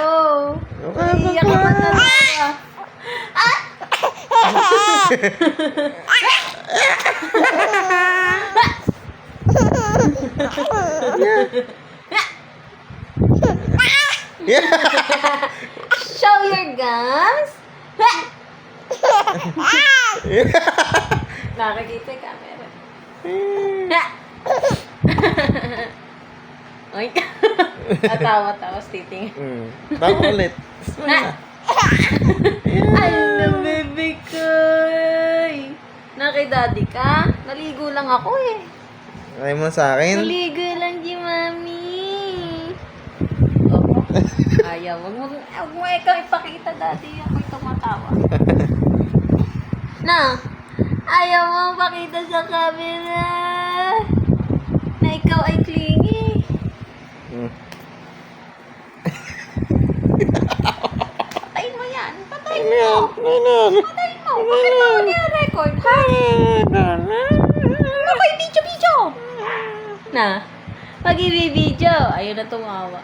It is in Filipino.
Oo. Iiyak ka man talaga. Show your gums. Nakakita yung camera. Ay, natawa-tawa, titingin. Bago ulit. Ano, baby ko? Daddy ka? Naligo lang ako eh. Ayaw mo sa akin? Naligo lang di mami. Oo. Ayaw. Wag mo ikaw ipakita, daddy. Ako'y tumatawa. Na, ayaw mo pakita sa camera na ikaw ay clingy. Patayin mo yan. Patayin mo. Patayin mo. Bakit mo niya-record, ha? Ako'y video. Na, pag-ibibidyo. Ayun na tumawa.